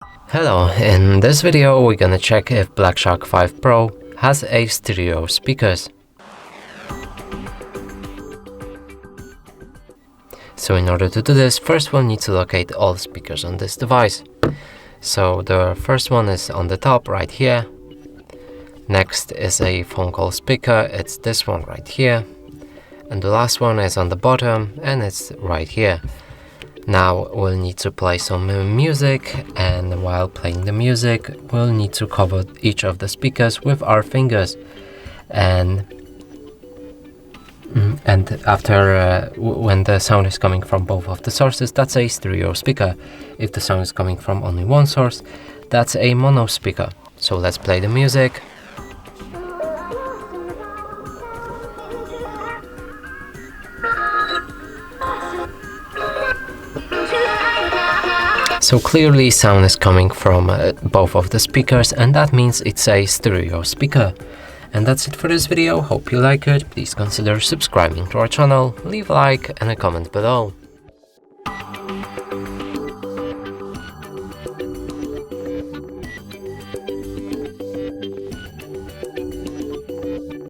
Hello, in this video we're gonna check if Black Shark 5 Pro has a stereo speakers. So in order to do this, first we'll need to locate all speakers on this device. So the first one is on the top right here. Next is a phone call speaker, it's this one right here. And the last one is on the bottom and it's right here. Now we'll need to play some music, and while playing the music we'll need to cover each of the speakers with our fingers, and after when the sound is coming from both of the sources, that's a stereo speaker. If the sound is coming from only one source, that's a mono speaker. So let's play the music. So clearly sound is coming from both of the speakers, and that means it's a stereo speaker. And that's it for this video. Hope you like it. Please consider subscribing to our channel, leave a like and a comment below.